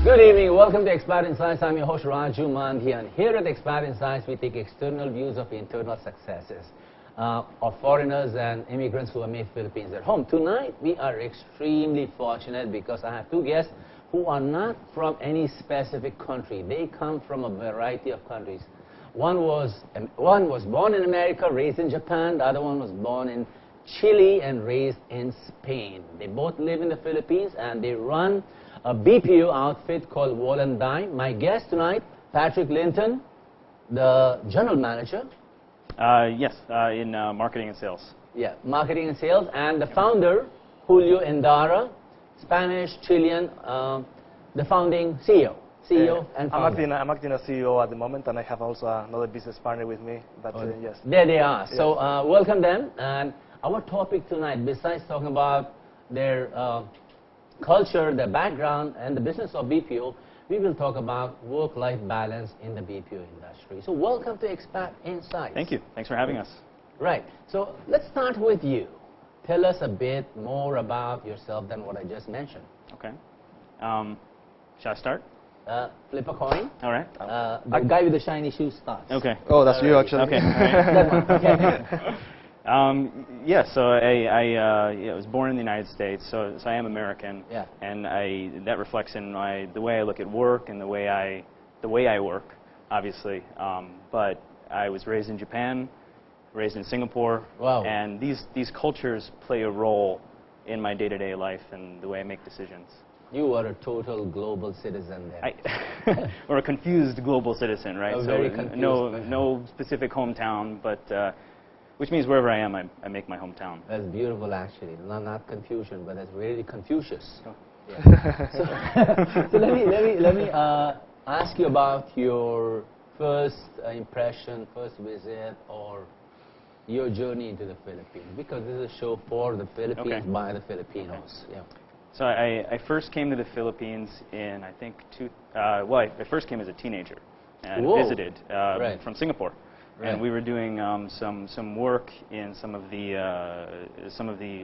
Good evening. Welcome to Expat Insights. I'm your host, Raju Mandhyan. Here at Expat Insights, we take external views of internal successes of foreigners and immigrants who have made Philippines their home. Tonight, we are extremely fortunate because I have two guests who are not from any specific country. They come from a variety of countries. One was born in America, raised in Japan. The other one was born in Chile and raised in Spain. They both live in the Philippines and they run a BPO outfit called Volenday. My guest tonight, Patrick Linton, the general manager. Yes, in marketing and sales. Yeah, marketing and sales. And the founder, Julio Endara, Spanish, Chilean, the founding CEO. And founder. I'm acting as CEO at the moment, and I have also another business partner with me. But yes. There they are. Yes. So welcome them. And our topic tonight, besides talking about their culture, their background, and the business of BPO, we will talk about work-life balance in the BPO industry. So welcome to Expat Insights. Thank you. Thanks for having us. Right. So let's start with you. Tell us a bit more about yourself than what I just mentioned. Okay. Shall I start? Flip a coin. All right. The guy with the shiny shoes starts. Okay. Oh, that's you actually. Okay. That one. Okay. Yeah, so I was born in the United States, so I am American. Yeah. And that reflects in the way I look at work and the way I work, obviously. But I was raised in Japan, raised in Singapore. Wow. And these cultures play a role in my day-to-day life and the way I make decisions. You are a total global citizen there. Or a confused global citizen, right? A So very confused no specific hometown, but which means wherever I am, I make my hometown. That's beautiful, actually. Not confusion, but that's really Confucius. Oh. Yeah. So let me ask you about your first impression, first visit, or your journey into the Philippines, because this is a show for the Philippines by the Filipinos. Okay. Yeah. So I first came to the Philippines in, I think, I first came as a teenager and visited from Singapore. Right. And we were doing some work in some of the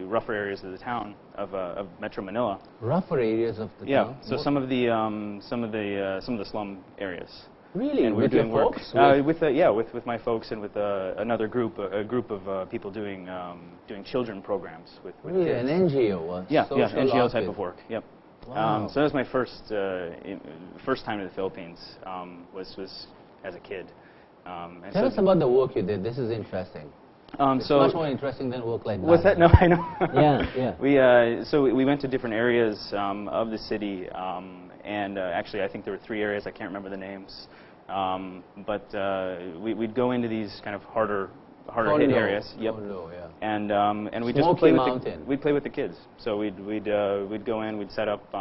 rougher areas of the town of Metro Manila. Rougher areas of the town. town. So some of the slum areas. Really? And we were with doing your work folks? with my folks and with another group, a group of people doing children programs with really, kids. an NGO. NGO type of work. Yep. Wow. So that was my first time to the Philippines. Was as a kid. Tell us about the work you did. This is interesting. It's much more interesting than work-life balance. What's that? No, I know. Yeah. We went to different areas of the city, and actually I think there were 3 areas. I can't remember the names, but we'd go into these kind of harder hit areas. Yep. Yeah. And we just we'd play with the kids. So we'd go in. We'd set up.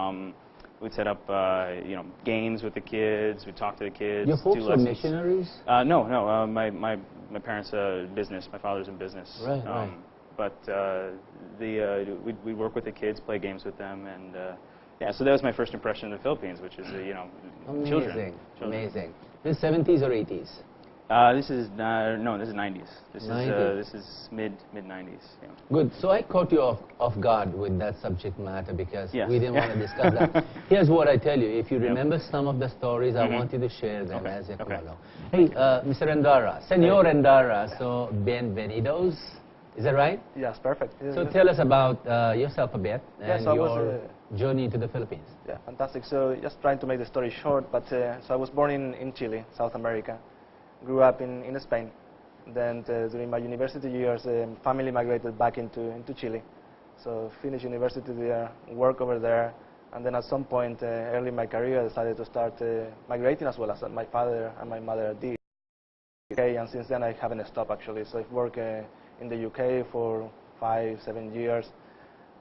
Games with the kids. We'd talk to the kids. Your folks do were lessons. missionaries? No. My parents' business. My father's in business. Right. But we'd work with the kids, play games with them, and so that was my first impression of the Philippines, which is children. Amazing. This is 70s or 80s? This is 90s. This is mid 90s. Yeah. Good. So I caught you off guard with that subject matter because we didn't want to discuss that. Here's what I tell you. If you remember some of the stories, I want you to share them as you come along. Hey, Mr. Endara, Senor Endara. So bienvenidos. Is that right? Yes, perfect. So tell us about yourself a bit and your journey to the Philippines. Yeah, fantastic. So just trying to make the story short, but so I was born in Chile, South America. Grew up in Spain. Then during my university years, family migrated back into Chile. So finished university there, work over there, and then at some point early in my career, I decided to start migrating as well as my father and my mother did. And since then I haven't stopped actually. So I've worked in the UK for 5-7 years.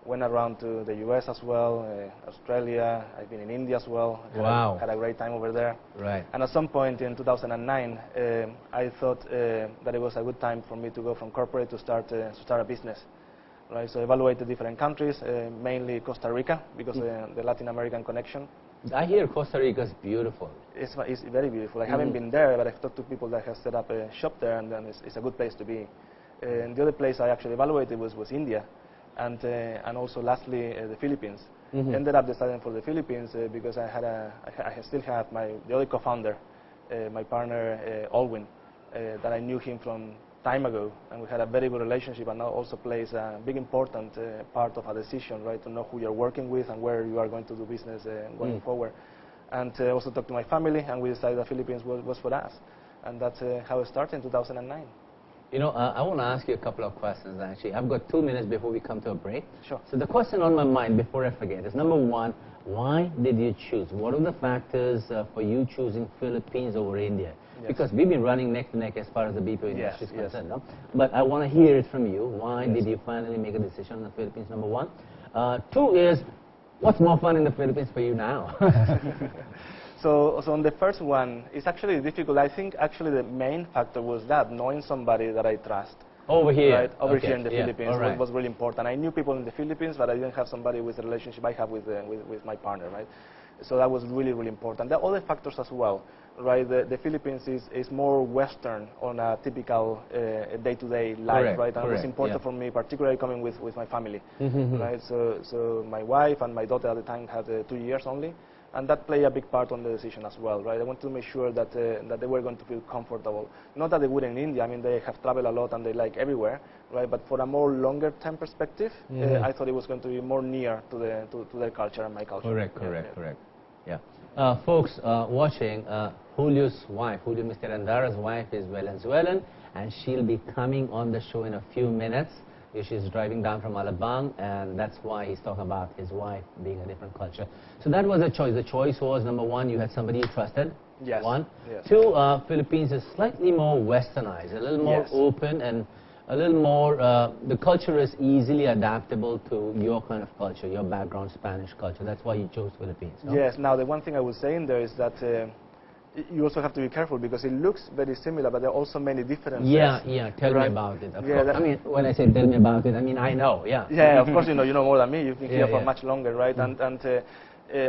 Went around to the US as well, Australia. I've been in India as well. Wow. Had a great time over there. Right. And at some point in 2009, I thought that it was a good time for me to go from corporate to start a business. Right. So I evaluated different countries, mainly Costa Rica, because the Latin American connection. I hear Costa Rica is beautiful. It's very beautiful. I haven't been there, but I've talked to people that have set up a shop there, and then it's a good place to be. And the other place I actually evaluated was India. And also lastly, the Philippines. Ended up deciding for the Philippines because I still have the other co-founder, my partner Alwyn, that I knew him from time ago, and we had a very good relationship, and that also plays a big important part of a decision, right? To know who you're working with and where you are going to do business going forward. And also talked to my family, and we decided the Philippines was for us, and that's how it started in 2009. You know, I want to ask you a couple of questions, actually. I've got 2 minutes before we come to a break. Sure. So the question on my mind, before I forget, is number one, why did you choose? What are the factors for you choosing Philippines over India? Yes. Because we've been running neck to neck as far as the BPO industry is concerned. No? But I want to hear it from you. Why did you finally make a decision on the Philippines, number one? 2 is, what's more fun in the Philippines for you now? So on the first one, it's actually difficult. I think actually the main factor was that, knowing somebody that I trust. Over here? Right, over here in the Philippines was really important. I knew people in the Philippines, but I didn't have somebody with the relationship I have with my partner, right? So that was really, really important. There are other factors as well, right? The Philippines is more Western on a typical day-to-day life, right? And it was important for me, particularly coming with my family, right? So my wife and my daughter at the time had 2 years only, and that played a big part on the decision as well, right? I wanted to make sure that that they were going to feel comfortable. Not that they would in India. I mean, they have traveled a lot and they like everywhere, right? But for a more longer-term perspective, I thought it was going to be more near to their culture and my culture. Correct. Yeah. Folks watching, Julio's wife, Mr. Endara's wife, is Venezuelan, and she'll be coming on the show in a few minutes. She's driving down from Alabang, and that's why he's talking about his wife being a different culture. So that was a choice. The choice was, number one, you had somebody you trusted. Yes. One. Yes. 2, Philippines is slightly more westernized, a little more open, and a little more, the culture is easily adaptable to your kind of culture, your background, Spanish culture. That's why you chose Philippines. No? Yes. Now, the one thing I was saying there is that you also have to be careful because it looks very similar, but there are also many differences. Yeah. Tell me about it. Of course. I mean, when I say tell me about it, I mean I know. Yeah, of course you know more than me. You've been here for much longer, right? And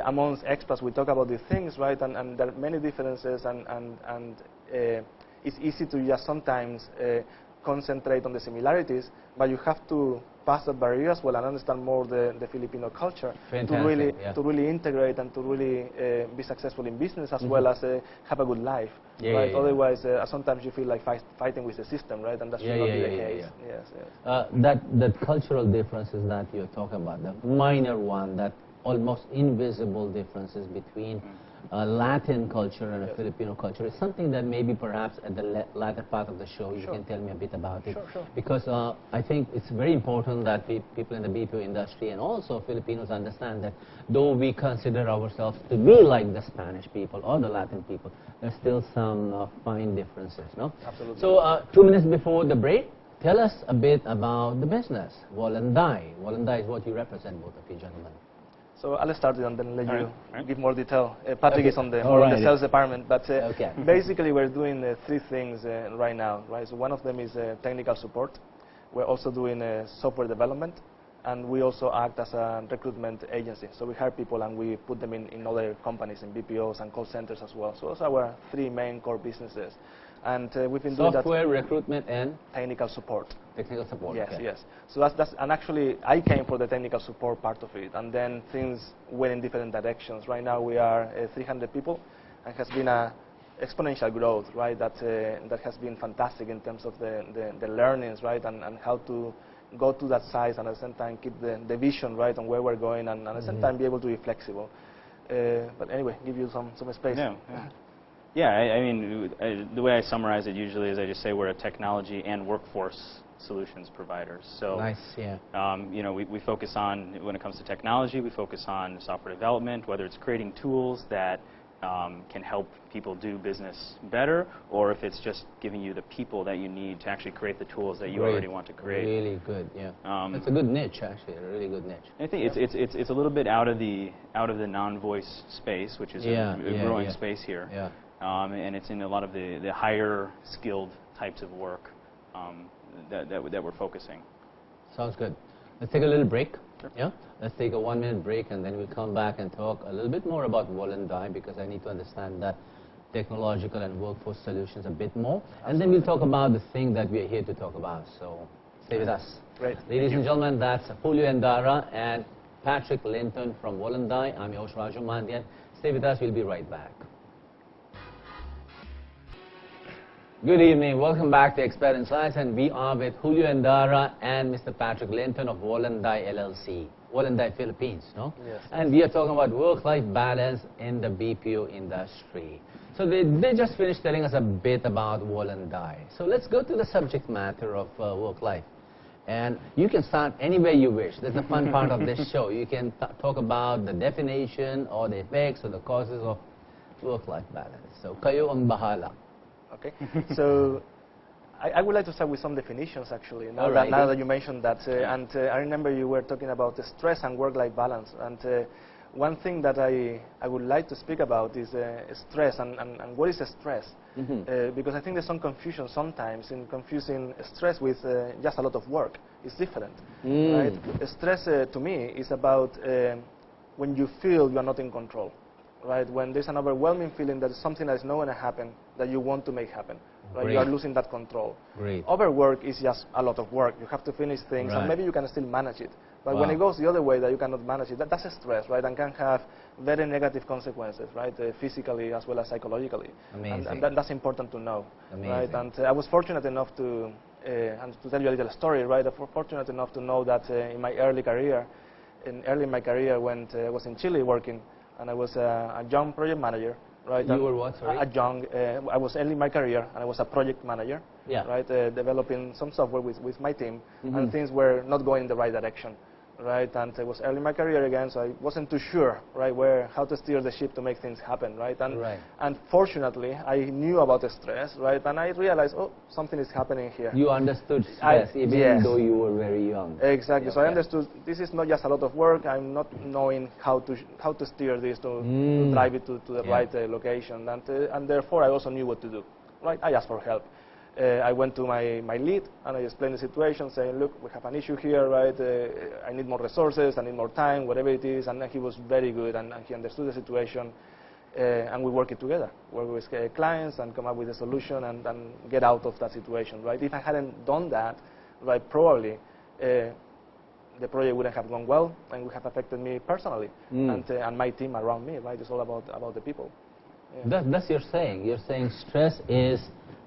amongst expats, we talk about these things, right? And there are many differences, and it's easy to just sometimes concentrate on the similarities, but you have to pass the barrier as well and understand more the Filipino culture to really integrate and to really be successful in business as well as have a good life. Right? Otherwise, sometimes you feel like fighting with the system, right? And that should not be the case. Yes. That cultural differences that you're talking about, the minor one, that almost invisible differences between Latin culture and a Filipino culture is something that maybe perhaps at the latter part of the show you can tell me a bit about it. Sure. Because I think it's very important that people in the BPO industry and also Filipinos understand that though we consider ourselves to be like the Spanish people or the Latin people, there's still some fine differences, no? Absolutely. So 2 minutes before the break, tell us a bit about the business, Volenday. Volenday is what you represent, both of you gentlemen. So I'll start it and then let you give more detail. Patrick is on the sales department, but basically we're doing 3 things right now, right? So one of them is technical support. We're also doing software development, and we also act as a recruitment agency. So we hire people and we put them in other companies, in BPOs and call centers as well. So those are our 3 main core businesses. And we've been doing software, recruitment, and technical support. Technical support. Yes. So that's and actually I came for the technical support part of it, and then things went in different directions. Right now we are 300 people, and has been a exponential growth, right? That has been fantastic in terms of the learnings, right? And how to go to that size and at the same time keep the vision right on where we're going, and at the same time be able to be flexible. But anyway, give you some space. Yeah, I mean, the way I summarize it usually is I just say we're a technology and workforce solutions provider. So, nice, you know, we focus on, when it comes to technology, we focus on software development, whether it's creating tools that can help people do business better, or if it's just giving you the people that you need to actually create the tools that you already want to create. Really good, it's a good niche, actually, a really good niche. I think it's a little bit out of the non-voice space, which is a growing space here. And it's in a lot of the higher skilled types of work that we're focusing. Sounds good. Let's take a little break. Sure. Let's take a 1-minute break, and then we'll come back and talk a little bit more about Volenday, because I need to understand that technological and workforce solutions a bit more. Absolutely. And then we'll talk about the thing that we're here to talk about. So stay with us. Great. Ladies and gentlemen, that's Julio Endara and Patrick Linton from Volenday. I'm your host, Raju Mandhyan. Stay with us. We'll be right back. Good evening. Welcome back to Expat Insights, and we are with Julio Endara and Mr. Patrick Linton of Volenday LLC. Volenday, Philippines, no? Yes. And we are talking about work-life balance in the BPO industry. So they just finished telling us a bit about Volenday. So let's go to the subject matter of work-life. And you can start anywhere you wish. That's the fun part of this show. You can talk about the definition or the effects or the causes of work-life balance. So kayo ang bahala. Okay. So I would like to start with some definitions, actually, now that you mentioned that. And I remember you were talking about the stress and work-life balance. And one thing that I would like to speak about is stress and what is stress. Because I think there's some confusion sometimes in confusing stress with just a lot of work. It's different. Right? Stress, to me, is about when you feel you are not in control. Right? When there's an overwhelming feeling that something that is not going to happen, that you want to make happen. Right? You are losing that control. Overwork is just a lot of work. You have to finish things, and maybe you can still manage it. But when it goes the other way, that you cannot manage it, that's a stress, right? And can have very negative consequences, right? Physically as well as psychologically. And that's important to know, right? And I was fortunate enough to, and to tell you a little story, right? I was fortunate enough to know that in my early in my career, when I was in Chile working, and I was a young project manager, right? You were what, sorry? I was early in my career, and I was a project manager, right? Developing some software with my team, and things were not going in the right direction, right? And I was early in my career again, so I wasn't too sure, right, how to steer the ship to make things happen, right? And fortunately, I knew about the stress, right? And I realized, oh, something is happening here. You understood stress, even though you were very young. Exactly. Okay. So I understood this is not just a lot of work. I'm not knowing how to steer this to drive it to the right location, and therefore I also knew what to do, right? I asked for help. I went to my lead and I explained the situation, saying, look, we have an issue here, right? I need more resources, I need more time, whatever it is. And he was very good, and he understood the situation, and we worked it together, work with clients and come up with a solution and get out of that situation, right? If I hadn't done that, right, probably the project wouldn't have gone well and would have affected me personally and my team around me, right? It's all about the people. Yeah. That's you're saying. You're saying stress is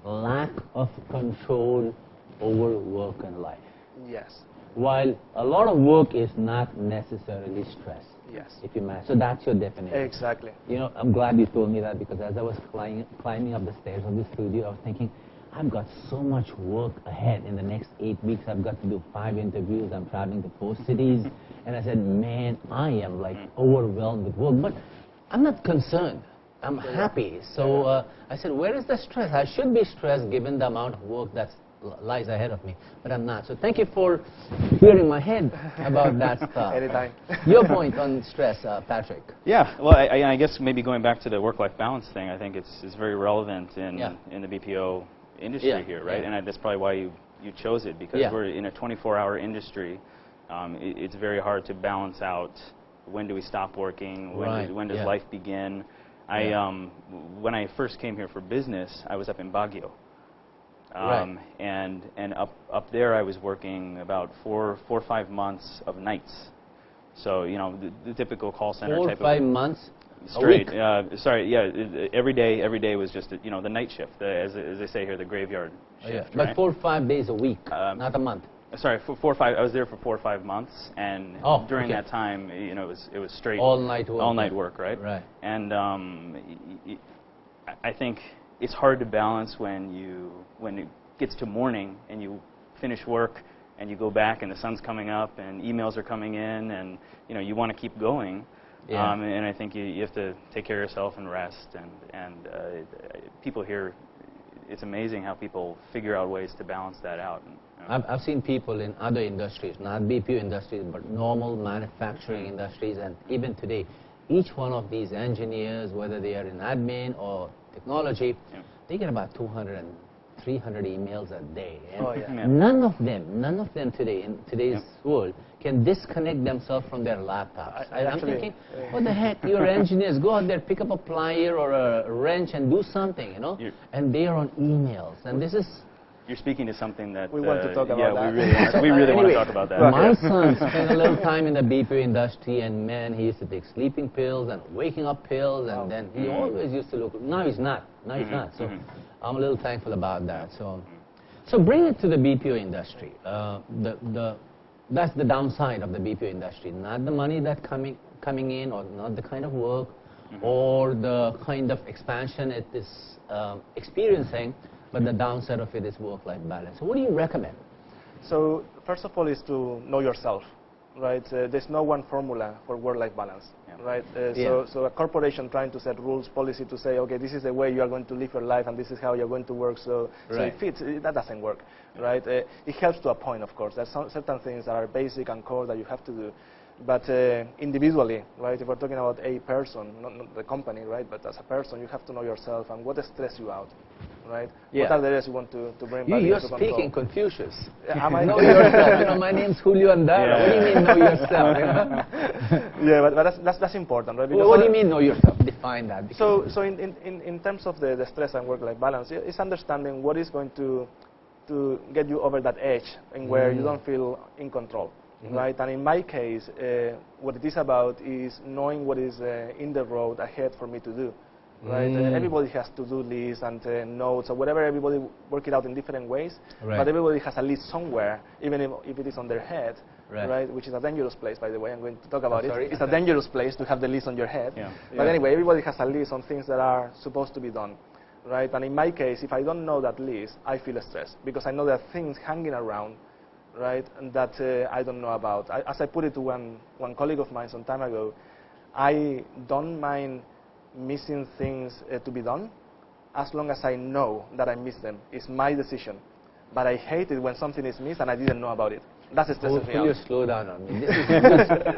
lack of control over work and life. Yes. While a lot of work is not necessarily stress. Yes. If you imagine. So that's your definition. Exactly. You know, I'm glad you told me that, because as I was climbing up the stairs of the studio, I was thinking, I've got so much work ahead in the next 8 weeks. I've got to do 5 interviews. I'm traveling to 4 cities. And I said, man, I am like overwhelmed with work. But I'm not concerned. I'm happy. So I said, where is the stress? I should be stressed given the amount of work that lies ahead of me, but I'm not. So thank you for clearing my head about that stuff. Anytime. Your point on stress, Patrick. Yeah, well, I guess maybe going back to the work-life balance thing, I think it's very relevant in the BPO industry here, right? And that's probably why you chose it, because we're in a 24-hour industry. It's very hard to balance out when do we stop working, when does life begin. When I first came here for business, I was up in Baguio. And up there I was working about 4 or 5 months of nights. So, you know, the typical call center 4 or type 5 months straight. Every day was just, you know, the night shift, as they say here, the graveyard shift. But 4 or 5 days a week, not a month. Sorry, 4 or 5. I was there for 4 or 5 months, and during that time, you know, it was straight all night work, right? Right. And I think it's hard to balance when it gets to morning and you finish work and you go back and the sun's coming up and emails are coming in, and you know you want to keep going. And I think you have to take care of yourself and rest. And people here, it's amazing how people figure out ways to balance that out. I've seen people in other industries, not BPO industries, but normal manufacturing industries, and even today, each one of these engineers, whether they are in admin or technology, they get about 200 and 300 emails a day. And none of them today, in today's world, can disconnect themselves from their laptops. I'm thinking, what the heck, you're engineers, go out there, pick up a plier or a wrench and do something, you know? And they are on emails. And this is You're speaking to something that we want to talk about. Yeah, that. we really want to Anyway, talk about that. My son spent a little time in the BPO industry, and man, he used to take sleeping pills and waking up pills, and then he always used to look. Now he's not. Now he's not. So I'm a little thankful about that. So bring it to the BPO industry. That's the downside of the BPO industry. Not the money that coming in, or not the kind of work, or the kind of expansion it is experiencing, but the downside of it is work-life balance. So what do you recommend? So first of all is to know yourself, right? There's no one formula for work-life balance, right? So a corporation trying to set rules, policy to say, okay, this is the way you are going to live your life, and this is how you're going to work, so it fits. That doesn't work, right? It helps to a point, of course. There's certain things that are basic and core that you have to do. But individually, right, if we're talking about a person, not the company, right, but as a person, you have to know yourself and what stresses you out, right? What are the areas you want to bring back You're into control? speaking Confucius. Am I? Know yourself. You know, my name's Julio Endara. What do you mean, know yourself? You know? Yeah, but that's important, right? Well, what do you mean, know yourself? Define that. So in terms of the stress and work-life balance, it's understanding what is going to get you over that edge and where you don't feel in control. Right, and in my case, what it is about is knowing what is in the road ahead for me to do. Right, everybody has to-do lists and notes or whatever. Everybody work it out in different ways, but everybody has a list somewhere, even if it is on their head. Right, which is a dangerous place, by the way. I'm going to talk about it. It's a dangerous place to have the list on your head. But anyway, everybody has a list on things that are supposed to be done. Right, and in my case, if I don't know that list, I feel stressed because I know there are things hanging around, right, that I don't know about. As I put it to one colleague of mine some time ago, I don't mind missing things to be done as long as I know that I missed them. It's my decision. But I hate it when something is missed and I didn't know about it. That's the stress. Will you slow down on me?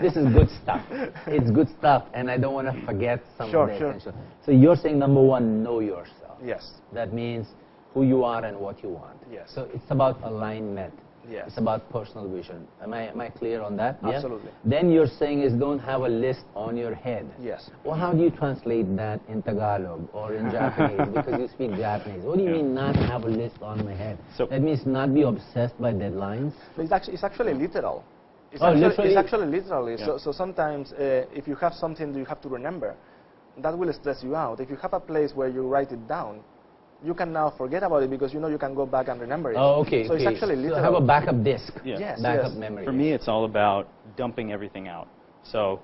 This is good stuff. It's good stuff, and I don't want to forget some of the essential. So you're saying, number one, know yourself. Yes. That means who you are and what you want. Yes. So it's about alignment. Yes. It's about personal vision. Am I clear on that? Absolutely. Yeah? Then you're saying is don't have a list on your head. Yes. Well, how do you translate that in Tagalog or in Japanese? Because you speak Japanese. What do you mean not have a list on my head? So that means not be obsessed by deadlines? It's actually literal. It's actually literally. Yeah. So sometimes if you have something that you have to remember, that will stress you out. If you have a place where you write it down, you can now forget about it because you know you can go back and remember it. Oh, okay. So it's actually literal. So have a backup disk. Yeah. Yes. Backup memory. For me, it's all about dumping everything out. So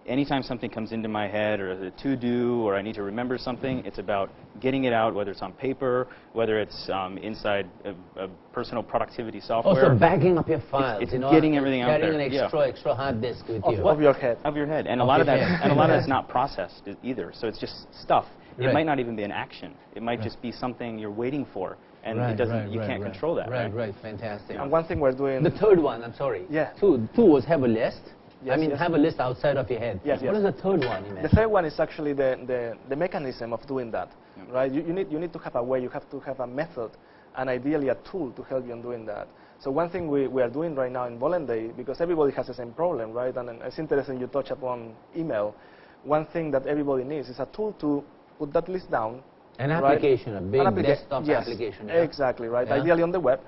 anytime something comes into my head or a to-do or I need to remember something, it's about getting it out, whether it's on paper, whether it's inside a personal productivity software. Also backing up your files. It's getting everything out there. Carrying an extra hard disk with you. Of your head. Of your head. And a lot of that's not processed either. So it's just stuff. It might not even be an action. It might just be something you're waiting for, and it doesn't. You can't control that. Right. Fantastic. And one thing we're doing. The third one. I'm sorry. Yeah. Two was have a list. Yes, have a list outside of your head. Yes. What is the third one you mentioned? The third one is actually the mechanism of doing that. Right. You need to have a way. You have to have a method, and ideally a tool to help you in doing that. So one thing we are doing right now in Volenday, because everybody has the same problem, right? And it's interesting you touch upon email. One thing that everybody needs is a tool to put that list down. An application, a big desktop application. Yeah? Exactly, right. Yeah. Ideally on the web.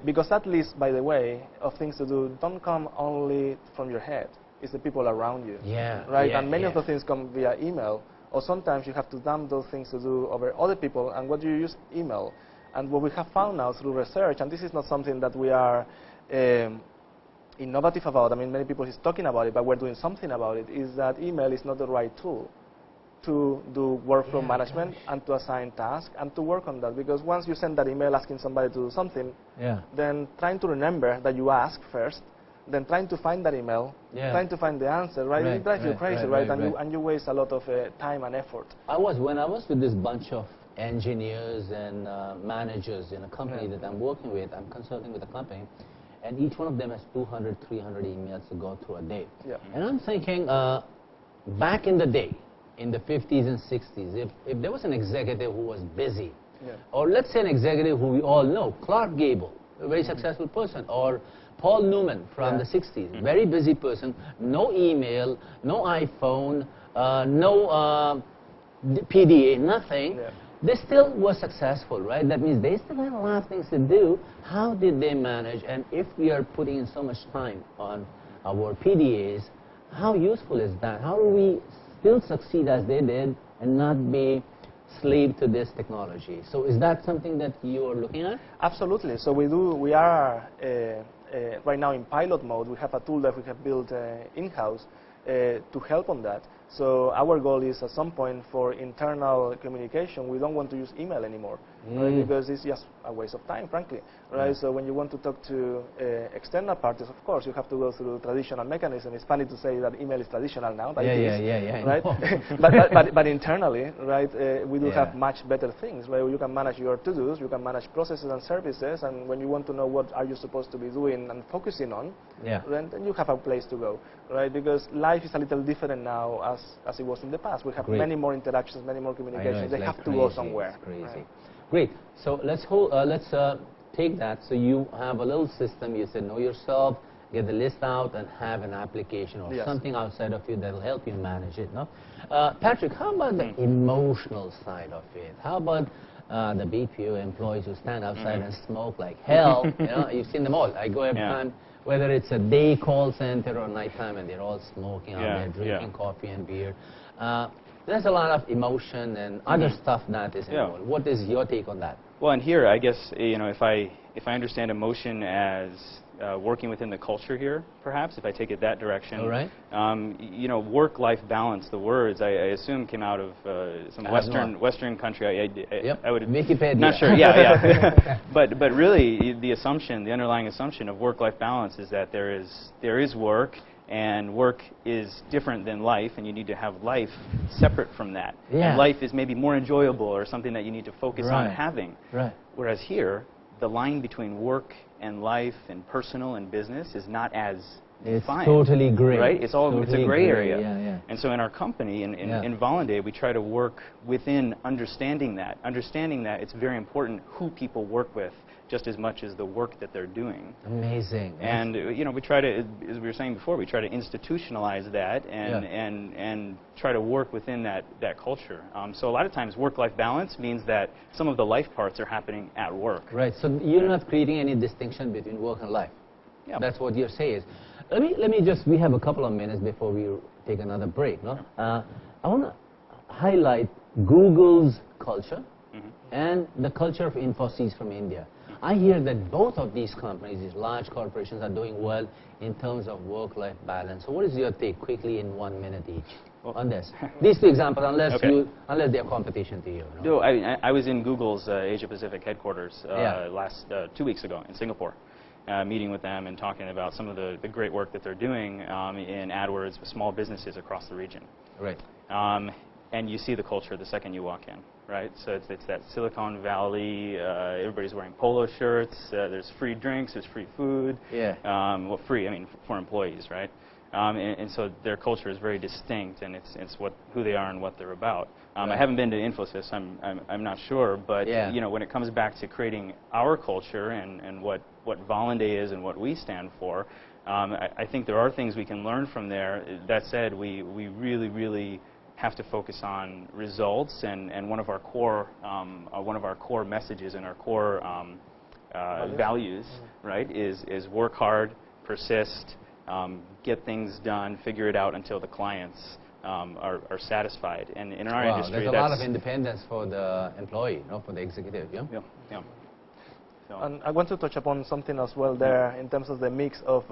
Because that list, by the way, of things to do don't come only from your head. It's the people around you. Yeah. Right? And many of the things come via email. Or sometimes you have to dump those things to do over other people. And what do you use? Email. And what we have found now through research, and this is not something that we are innovative about. I mean, many people is talking about it, but we're doing something about it, is that email is not the right tool to do workflow management and to assign tasks and to work on that. Because once you send that email asking somebody to do something, then trying to remember that you asked first, then trying to find that email, trying to find the answer, right? It drives you crazy, right? And you waste a lot of time and effort. When I was with this bunch of engineers and managers in a company that I'm working with, I'm consulting with a company, and each one of them has 200, 300 emails to go through a day. And I'm thinking, back in the day, in the 50s and 60s, if there was an executive who was busy, or let's say an executive who we all know, Clark Gable, a very successful person, or Paul Newman from the 60s, very busy person, no email, no iPhone, no PDA, nothing. they still were successful, right? That means they still had a lot of things to do. How did they manage? And if we are putting in so much time on our PDAs, how useful is that? How do we still succeed as they did and not be slave to this technology? So is that something that you are looking at? Absolutely. So we are right now in pilot mode. We have a tool that we have built in-house to help on that. So our goal is at some point for internal communication, we don't want to use email anymore, right? Because it's just a waste of time, frankly, right? So when you want to talk to external parties, of course, you have to go through traditional mechanism. It's funny to say that email is traditional now, but it is, right? but internally, right, we do have much better things, right? You can manage your to-dos, you can manage processes and services, and when you want to know what are you supposed to be doing and focusing on, then you have a place to go, right? Because life is a little different now as it was in the past. We have many more interactions, many more communications. They have to go somewhere. It's crazy. Right? Great. So let's take that. So you have a little system. You said know yourself, get the list out, and have an application or something outside of you that will help you manage it. No, Patrick. How about the emotional side of it? How about the BPO employees who stand outside and smoke like hell? You know, you've seen them all. I go every time. Whether it's a day call center or nighttime, and they're all smoking out there, drinking coffee and beer. There's a lot of emotion and other stuff that is involved. What is your take on that? Well, and here, I guess, you know, if I understand emotion as working within the culture here, perhaps, if I take it that direction. All right. You know, work-life balance, the words, I assume came out of some Western country. I would Wikipedia. Not sure, yeah. But really, the underlying assumption of work-life balance is that there is work, and work is different than life, and you need to have life separate from that. And life is maybe more enjoyable or something that you need to focus on having. Right. Whereas here, the line between work and life and personal and business is not as defined. It's totally gray. Right? It's a gray area. Yeah. And so in our company, in Volenday, we try to work within understanding that. Understanding that it's very important who people work with, just as much as the work that they're doing. Amazing. And you know, we try to, as we were saying before, we try to institutionalize that and try to work within that culture. So a lot of times work-life balance means that some of the life parts are happening at work. Right. So you're not creating any distinction between work and life. Yeah. That's what you're saying. Let me just, we have a couple of minutes before we take another break. No? I want to highlight Google's culture and the culture of Infosys from India. I hear that both of these companies, these large corporations, are doing well in terms of work-life balance. So what is your take, quickly, in 1 minute each, on this? These two examples, unless they're competition to you. No, I was in Google's Asia-Pacific headquarters last 2 weeks ago in Singapore, meeting with them and talking about some of the great work that they're doing in AdWords with small businesses across the region. Right. And you see the culture the second you walk in, right? So it's that Silicon Valley, everybody's wearing polo shirts, there's free drinks, there's free food. Yeah. Well, free, I mean, for employees, right? And so their culture is very distinct, and it's who they are and what they're about. I haven't been to Infosys, I'm not sure, but you know, when it comes back to creating our culture and what Volenday is and what we stand for, I think there are things we can learn from there. That said, we really have to focus on results, and one of our core messages and our core values, right, is work hard, persist, get things done, figure it out until the clients are satisfied. And in our industry, there's a lot of independence for the employee, for the executive. Yeah. So. And I want to touch upon something as well there in terms of the mix of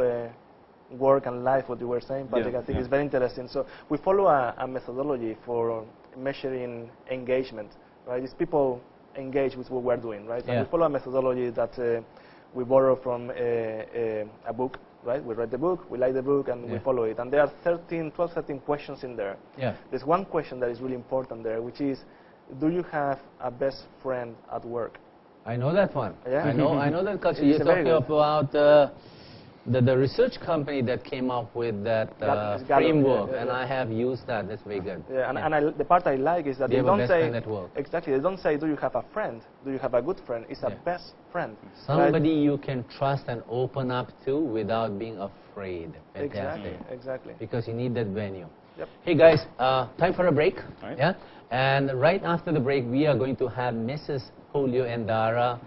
work and life, what you were saying, Patrick. I think it's very interesting. So we follow a methodology for measuring engagement, right? It's people engage with what we're doing, right? And we follow a methodology that we borrow from a book, right? We read the book, we like the book, and we follow it. And there are 12, 13 questions in there. There's one question that is really important there, which is, do you have a best friend at work? I know that one. Yeah? I know that culture. You're talking about the research company that came up with that framework, and I have used that. That's very good. And the part I like is that they don't say exactly. They don't say, "Do you have a friend? Do you have a good friend?" It's a best friend. Somebody you can trust and open up to without being afraid. Fantastic. Exactly. Because you need that venue. Yep. Hey guys, time for a break. All right. Yeah, and right after the break, we are going to have Mrs. Julio Endara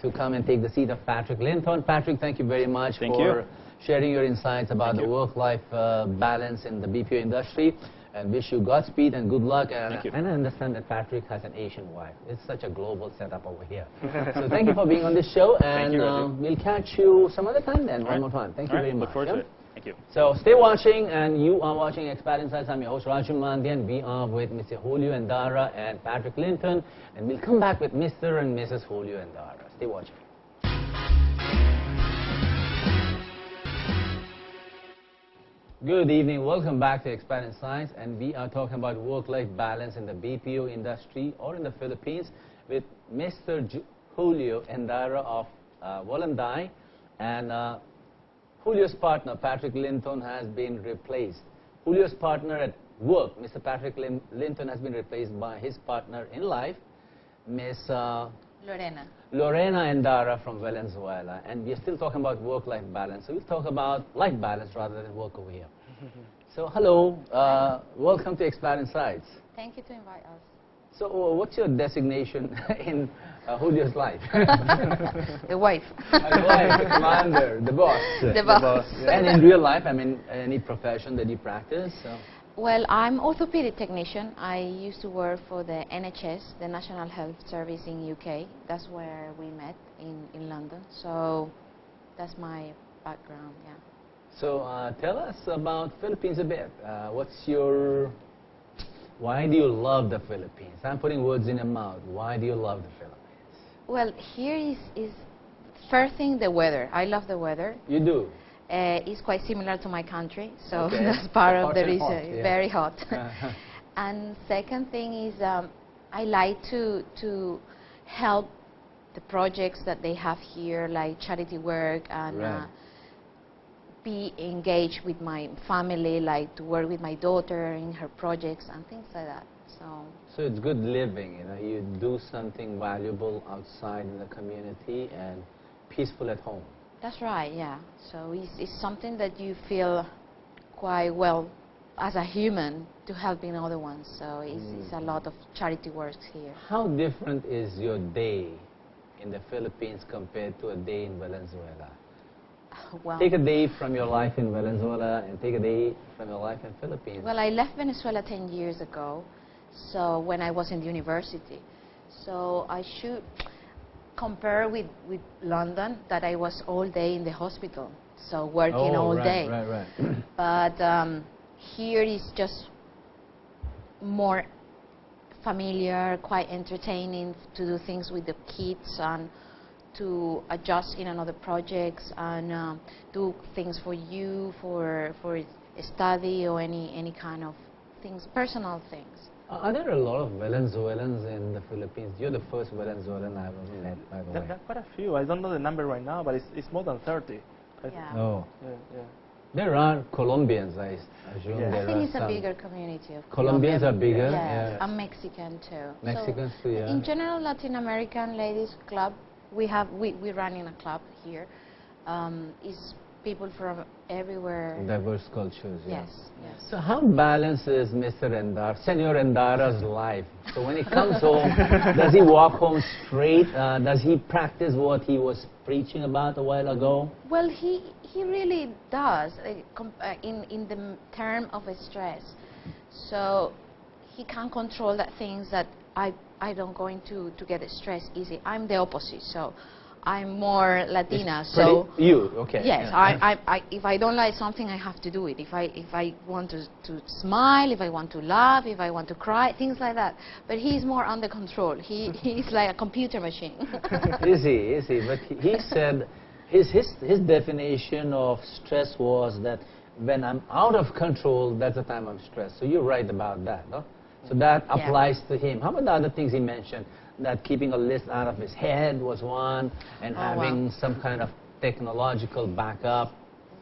to come and take the seat of Patrick Linton. Patrick, thank you very much for sharing your insights about the work-life balance in the BPO industry. And wish you Godspeed and good luck. And I understand that Patrick has an Asian wife. It's such a global setup over here. So thank you for being on this show, and we'll catch you some other time then, one more time. Thank you very much. Look forward to it. Thank you. So stay watching, and you are watching Expat Insights. I'm your host, Raju Mandhyan. We are with Mr. Julio Endara and Patrick Linton, and we'll come back with Mr. and Mrs. Julio Endara. Stay watching. Good evening. Welcome back to Expat Insights, and we are talking about work-life balance in the BPO industry or in the Philippines with Mr. Julio Endara of Volenday, and Julio's partner, Patrick Linton, has been replaced. Julio's partner at work, Mr. Patrick Linton, has been replaced by his partner in life, Miss Lorena Endara from Venezuela. And we're still talking about work-life balance. So we'll talk about life balance rather than work over here. So hello, welcome to Expat Insights. Thank you to invite us. So what's your designation in Julio's life? The wife. The wife, the commander, the boss. The boss. Yeah. And in real life, I mean, any profession that you practice? Well, I'm orthopedic technician. I used to work for the NHS, the National Health Service in UK. That's where we met in London. So that's my background, yeah. So tell us about Philippines a bit. Why do you love the Philippines? I'm putting words in your mouth. Why do you love the Philippines? Well, here is first thing, the weather. I love the weather. You do? It's quite similar to my country, so that's part of the reason. Hot, yeah. Very hot. And second thing is I like to help the projects that they have here, like charity work, and be engaged with my family, like to work with my daughter in her projects and things like that. So it's good living, you know, you do something valuable outside in the community and peaceful at home. That's right, yeah. So it's something that you feel quite well as a human to helping other ones. So it's a lot of charity work here. How different is your day in the Philippines compared to a day in Venezuela? Well, take a day from your life in Venezuela and take a day from your life in Philippines. Well, I left Venezuela 10 years ago, so when I was in university. So I should compare with London, that I was all day in the hospital, so working all day. Right. But here is just more familiar, quite entertaining to do things with the kids and to adjust in another projects and do things for you, for study or any kind of things, personal things. Are there a lot of Venezuelans in the Philippines? You're the first Venezuelan I've ever met, by the way. There are quite a few. I don't know the number right now, but it's more than 30. Yeah. Oh. Yeah. There are Colombians, I assume. Yeah. I think it's a bigger community of Colombians are bigger? Yeah. And Mexican too. Mexicans so too, yeah. In general, Latin American ladies club, we run in a club here. Is people from everywhere. Diverse cultures, yeah. Yes. So how balanced is Senor Endara's life? So when he comes home, does he walk home straight? Does he practice what he was preaching about a while ago? Well, he really does, in the term of stress. So he can control that things that I don't going to get stressed easy. I'm the opposite, so I'm more Latina. So you, okay. Yes, yeah. if I don't like something, I have to do it. If I want to smile, if I want to laugh, if I want to cry, things like that. But he's more under control. He's like a computer machine. Is he? But he said his definition of stress was that when I'm out of control, that's the time I'm stressed. So you're right about that, no? So that applies to him. How about the other things he mentioned? That keeping a list out of his head was one, and having some kind of technological backup.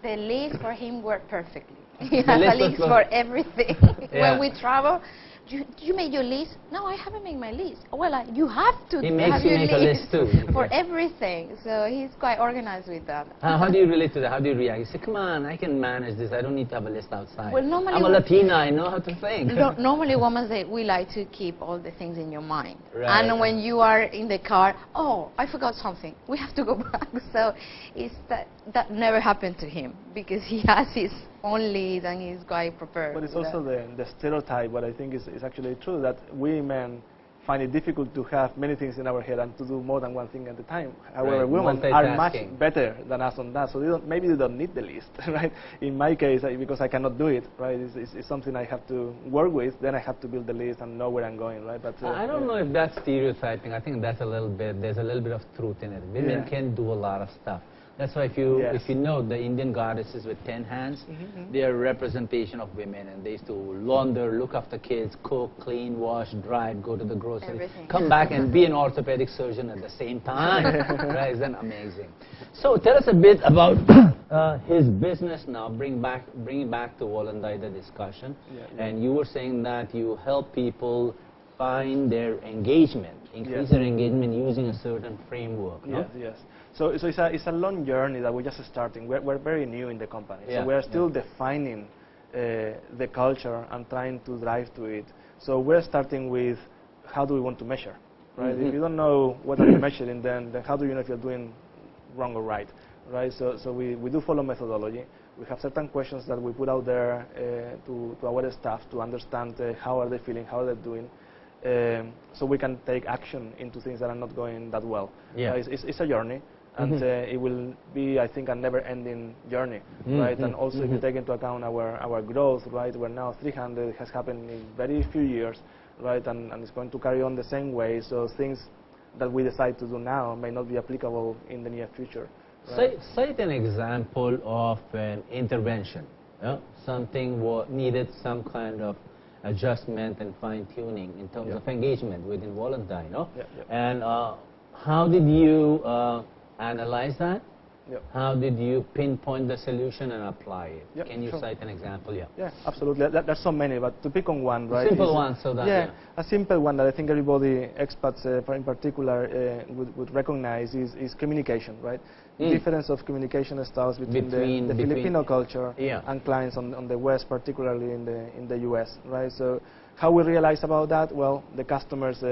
The list for him worked perfectly. He has a list for everything. When we travel, you made your list? No, I haven't made my list. Well, you have to He makes have you your make a list too. for everything. So he's quite organized with that. How do you relate to that? How do you react? You say, come on, I can manage this. I don't need to have a list outside. Well, normally I'm a Latina. I know how to think. Normally, women say we like to keep all the things in your mind. Right. And when you are in the car, oh, I forgot something. We have to go back. So it's that never happened to him because he has his own list and he's quite prepared. But it's also the stereotype, what I think is actually true, that we men find it difficult to have many things in our head and to do more than one thing at a time. However, Right. women are much Multitasking. better than us on that, so maybe they don't need the list, right? In my case, because I cannot do it, right, it's something I have to work with, then I have to build the list and know where I'm going, right? But I don't know if that's stereotyping. I think that's there's a little bit of truth in it. Women can do a lot of stuff. That's why if you know the Indian goddesses with 10 hands, they are a representation of women, and they used to launder, look after kids, cook, clean, wash, drive, go to the grocery, Everything. come back and be an orthopedic surgeon at the same time. Right? Isn't that amazing? So tell us a bit about his business now. Bring back to Volenday the discussion. And you were saying that you help people find their engagement, increase their engagement using a certain framework. No? Yes. So it's a long journey that we're just starting. We're very new in the company, so we're still defining the culture and trying to drive to it. So we're starting with how do we want to measure, right? If you don't know what are you measuring, then how do you know if you're doing wrong or right, right? So we do follow methodology. We have certain questions that we put out there to our staff to understand how are they feeling, how are they doing. So we can take action into things that are not going that well. It's a journey, and it will be, I think, a never-ending journey, right? And also, if you take into account our growth, right? We're now 300. It has happened in very few years, right? And it's going to carry on the same way. So things that we decide to do now may not be applicable in the near future. Right? Cite an example of an intervention. Something needed some kind of adjustment and fine-tuning in terms of engagement within Volenday, no? And how did you analyze that? How did you pinpoint the solution and apply it? Can you cite an example? Yeah, absolutely. There's so many, but to pick on one, right? Simple one, so that a simple one that I think everybody, expats in particular, would recognize is communication, right? Difference of communication styles between the Filipino culture and clients on the West, particularly in the US, right? So how we realize about that? Well, the customers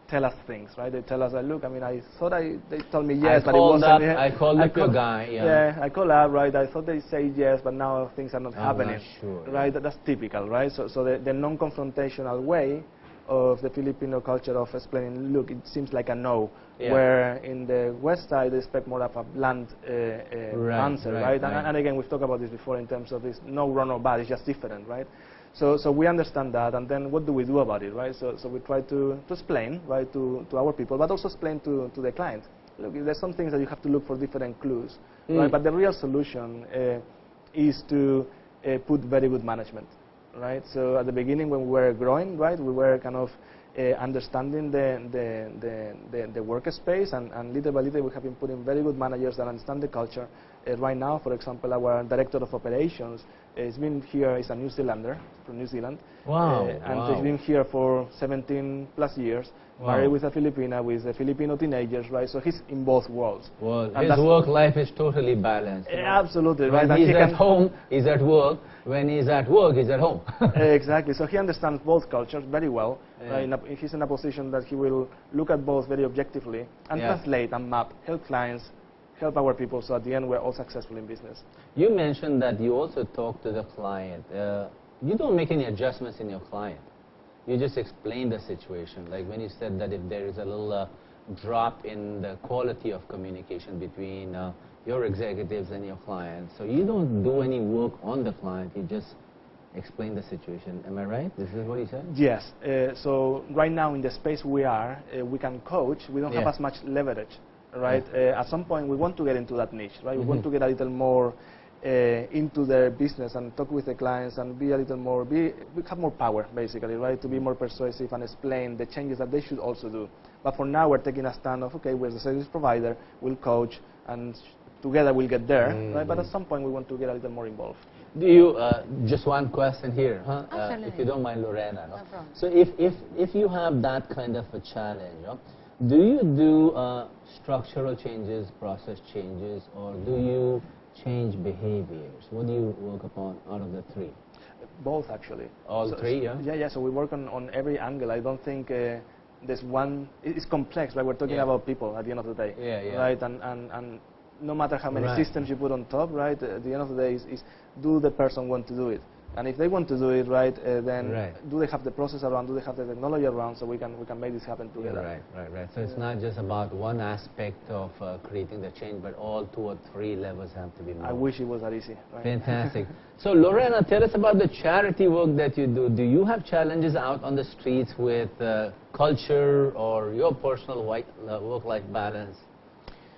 tell us things, right? They tell us, look, I mean, I thought they told me yes, but it wasn't. I called up your guy, I called up, right? I thought they say yes, but now things are not happening, right? That's typical, right? So the non-confrontational way of the Filipino culture of explaining, look, it seems like a no, where in the West side they expect more of a blunt answer, right? And again, we've talked about this before in terms of this no wrong or bad, it's just different, right? So we understand that, and then what do we do about it, right? So we try to explain, right, to our people, but also explain to the client. Look, there's some things that you have to look for different clues, right? But the real solution is to put very good management, right? So at the beginning when we were growing, right, we were kind of understanding the workspace, and little by little we have been putting very good managers that understand the culture. Right now, for example, our director of operations has been here, is a New Zealander from New Zealand. And he's been here for 17 plus years, married with a Filipina, with Filipino teenagers, right? So he's in both worlds. Well, his work life is totally balanced. Absolutely, when right? He's at home, he's at work. When he's at work, he's at home. Exactly. So he understands both cultures very well. He's in a position that he will look at both very objectively and translate and map, help clients, help our people, so at the end we're all successful in business. You mentioned that you also talk to the client. You don't make any adjustments in your client. You just explain the situation. Like when you said that if there is a little drop in the quality of communication between your executives and your clients, so you don't do any work on the client, you just explain the situation. Am I right? This is what you said? Yes. So right now in the space we are, we can coach. We don't have as much leverage, right? At some point we want to get into that niche, right? We want to get a little more into their business and talk with the clients and be a little more, we have more power basically, right? To be more persuasive and explain the changes that they should also do. But for now we're taking a stand of, okay, we're the service provider, we'll coach, and together we'll get there, right? But at some point we want to get a little more involved. Do you, just one question here, huh? Absolutely. If you don't mind, Lorena. No? No problem. So if you have that kind of a challenge, no? Do you do structural changes, process changes, or do you change behaviors? What do you work upon out of the three? Both, actually. All three, yeah? Yeah, so we work on every angle. I don't think there's one. It's complex, right? We're talking about people at the end of the day. Yeah, yeah. Right, and no matter how many Right. systems you put on top, right, at the end of the day is do the person want to do it? And if they want to do it, right, then Right. do they have the process around, do they have the technology around, so we can make this happen Yeah, together. right. So it's not just about one aspect of creating the change, but all 2 or 3 levels have to be moved. I wish it was that easy. Right? Fantastic. So Lorena, tell us about the charity work that you do. Do you have challenges out on the streets with culture or your personal work-life balance?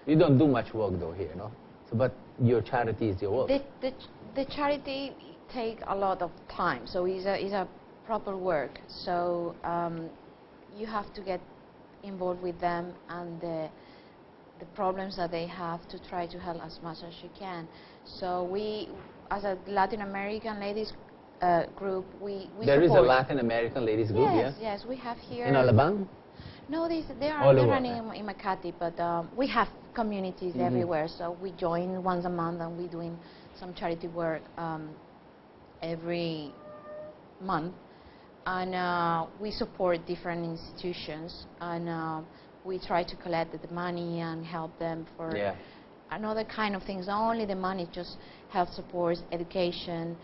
You don't do much work though here, no? So, but your charity is your work. The charity take a lot of time, so it's a proper work. So you have to get involved with them and the problems that they have to try to help as much as you can. So we, as a Latin American ladies group, we There is a support. Latin American ladies group, Yes, yeah? yes, we have here. In Alabama? No, they All are over. running in Makati, but we have communities everywhere. So we join once a month, and we're doing some charity work every month, and we support different institutions, and we try to collect the money and help them for another kind of things. Not only the money, just health support, education,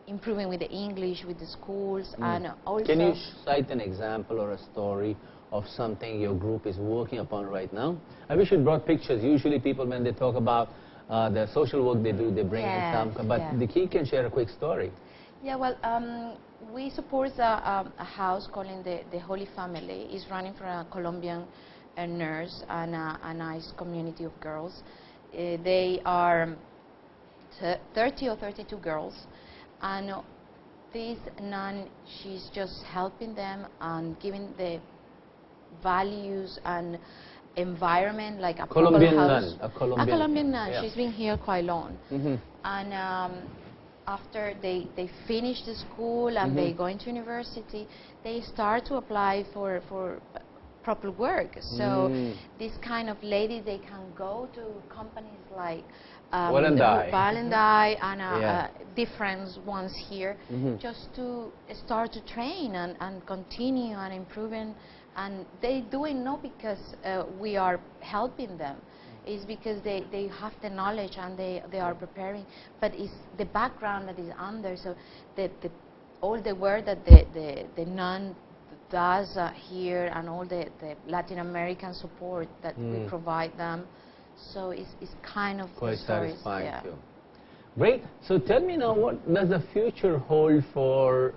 improving with the English, with the schools, and also... Can you cite an example or a story of something your group is working upon right now? I wish you brought pictures. Usually people, when they talk about the social work they do, they bring in some, but the key can share a quick story. Yeah, well, we support a house called the Holy Family. It's running for a Colombian nurse and a nice community of girls. They are 30 or 32 girls, and this nun, she's just helping them and giving the values and environment, like a Colombian proper house. nun, a Colombian nun. yeah. She's been here quite long, and after they finish the school and they go into university, they start to apply for proper work. So this kind of ladies, they can go to companies like Volenday and different ones here, just to start to train and continue and improving. And they do it not because we are helping them. It's because they have the knowledge and they are preparing, but it's the background that is under. So all the work that the nun does here, and all the Latin American support that we provide them. So it's kind of quite satisfying too. Yeah. Great. So tell me now, what does the future hold for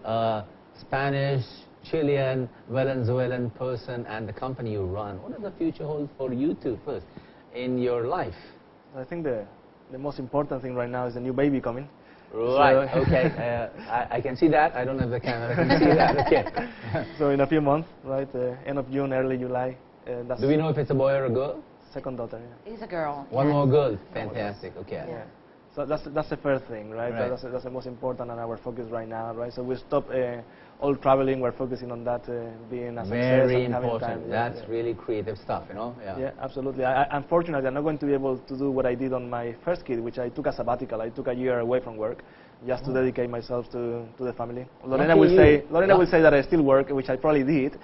Spanish, Chilean, Venezuelan person and the company you run? What does the future hold for you two first in your life? I think the most important thing right now is the new baby coming. Right, so okay. I can see that. I don't have the camera. I can see that, okay. So in a few months, right, end of June, early July. Do we know if it's a boy or a girl? Second daughter, yeah. It's a girl. One more girl. Fantastic, okay. Yeah. So that's the first thing, right? That's the most important and our focus right now, right? So we stop all traveling. We're focusing on that being a success. Very and having important. time. That's really creative stuff, you know? Yeah, absolutely. Unfortunately, I'm not going to be able to do what I did on my first kid, which I took a sabbatical. I took a year away from work, just to dedicate myself to the family. Lorena will say that I still work, which I probably did,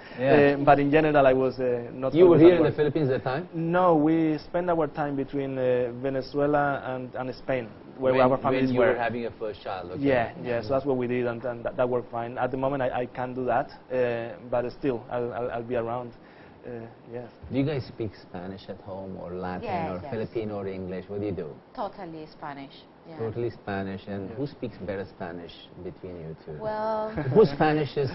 but in general I was not. You were here in the Philippines at the time? No, we spent our time between Venezuela and Spain, where our families when were. You were having your first child, okay. Yeah, so that's what we did, and that worked fine. At the moment I can't do that, but still I'll be around. Yes. Do you guys speak Spanish at home, or Latin, or Filipino, or English? What do you do? Totally Spanish. Yeah. Totally Spanish. And who speaks better Spanish between you two? Well, whose Spanish is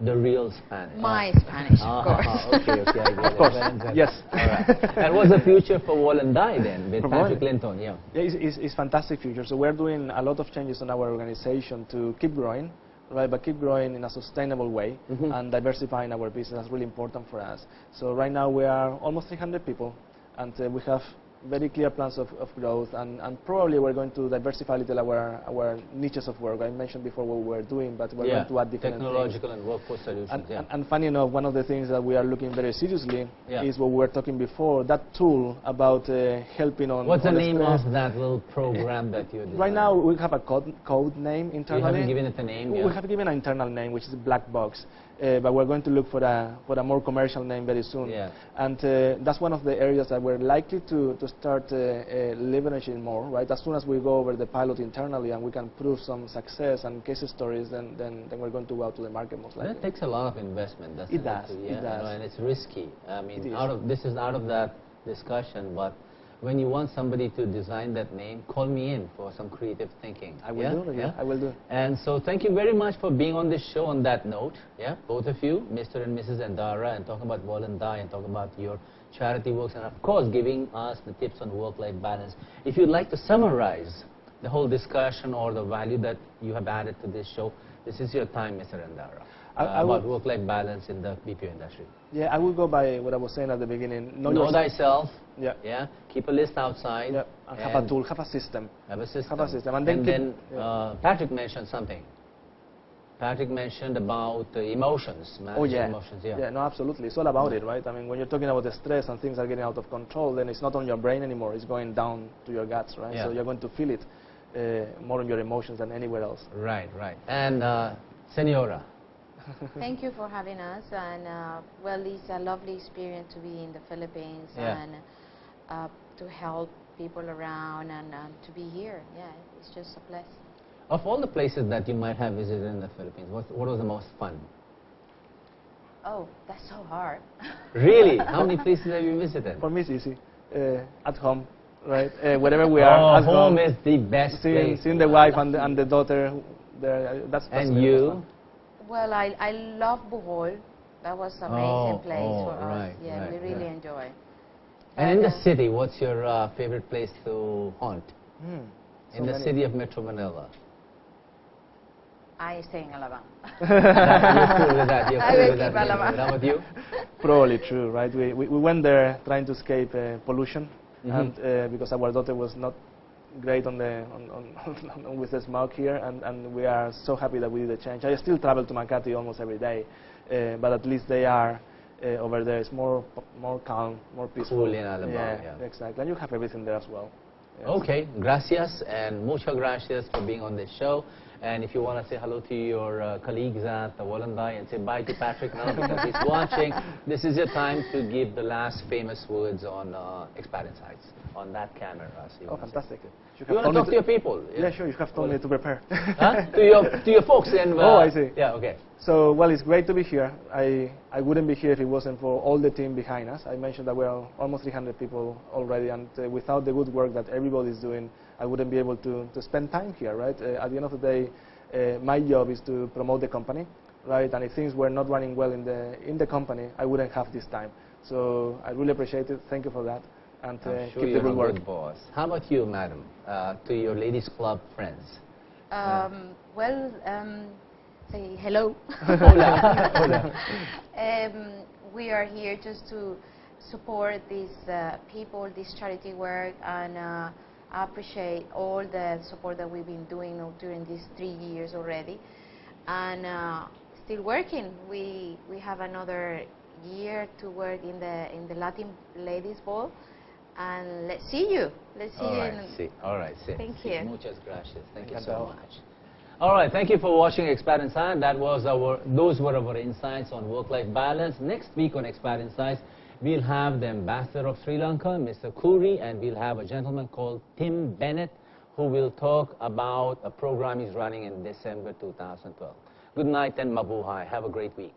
the real Spanish? My Spanish, of course. Okay, I get of course, yes. All right. And what's the future for Volenday then, with Patrick Linton? Yeah, it's fantastic future. So we're doing a lot of changes in our organization to keep growing. Right, but keep growing in a sustainable way and diversifying our business. That's really important for us. So right now we are almost 300 people, and we have very clear plans of growth, and probably we're going to diversify a little our niches of work. I mentioned before what we were doing, but we're going to add different technological things. and workforce solutions. And funny enough, one of the things that we are looking very seriously is what we were talking before, that tool about helping on. What's the name of that little program that you're designing? Right now, we have a code name internally. You haven't given it a name yet? We have given an internal name, which is Black Box. But we're going to look for a more commercial name very soon. Yeah. And that's one of the areas that we're likely to start leveraging more, right? As soon as we go over the pilot internally and we can prove some success and case stories, then we're going to go out to the market most likely. That takes a lot of investment, doesn't it? It does. And it's risky. I mean, this is out of that discussion, but when you want somebody to design that name, call me in for some creative thinking. I will do. I will do. And so thank you very much for being on this show on that note. Both of you, Mr. and Mrs. Endara, and talking about Volenday and talking about your charity works, and of course giving us the tips on work-life balance. If you'd like to summarize the whole discussion or the value that you have added to this show, this is your time, Mr. Endara. About work-life balance in the BPO industry. Yeah, I will go by what I was saying at the beginning. Know thyself. Yeah. Keep a list outside. Yeah. And have a tool, have a system. Have a system. Have a system. And then Patrick mentioned something. Patrick mentioned about emotions, managing emotions. Yeah, no, absolutely. It's all about it, right? I mean, when you're talking about the stress and things are getting out of control, then it's not on your brain anymore. It's going down to your guts, right? Yeah. So you're going to feel it more on your emotions than anywhere else. Right. And Senora. Thank you for having us, and well, it's a lovely experience to be in the Philippines and to help people around and to be here. Yeah, it's just a blessing. Of all the places that you might have visited in the Philippines, what was the most fun? Oh, that's so hard. Really? How many places have you visited? For me, it's easy. At home, right? Wherever we are. At home is the best place. Seeing the wife and the daughter there. That's and you? Well, I love Bohol. That was an amazing place for us. Yeah, we really enjoy. And in the city, what's your favorite place to haunt? In the city of Metro Manila. I stay in Alabang. You're cool with that. I will keep Alabang. How about you? Probably true, right? We went there trying to escape pollution, and because our daughter was not great with the smoke here, and we are so happy that we did the change. I still travel to Makati almost every day, but at least they are over there. It's more calm, more peaceful. Cool in Alabang, yeah, exactly. And you have everything there as well. Yes. Okay, gracias and muchas gracias for being on this show. And if you want to say hello to your colleagues at the Volenday and say bye to Patrick now because he's watching, this is your time to give the last famous words on Expat Insights on that camera. So fantastic. You want to talk to your people? Yeah, sure. You have told me to prepare. Huh? To your folks. And, I see. Yeah, okay. So, well, it's great to be here. I wouldn't be here if it wasn't for all the team behind us. I mentioned that we're almost 300 people already, and without the good work that everybody's doing, I wouldn't be able to spend time here, right? At the end of the day, my job is to promote the company, right? And if things were not running well in the company, I wouldn't have this time. So I really appreciate it. Thank you for that. And I'm sure keep the good work. Good boss. How about you, madam? To your ladies' club friends. Say hello. Hola. We are here just to support these people, this charity work, and appreciate all the support that we've been doing during these 3 years already, and still working. We have another year to work in the Latin Ladies Ball, and let's see you. Let's see you. All right. Thank you. Muchas gracias. Thank you so much. All right. Thank you for watching Expat Insights. Those were our insights on work-life balance. Next week on Expat Insights, we'll have the ambassador of Sri Lanka, Mr. Kuri, and we'll have a gentleman called Tim Bennett who will talk about a program he's running in December 2012. Good night and mabuhay. Have a great week.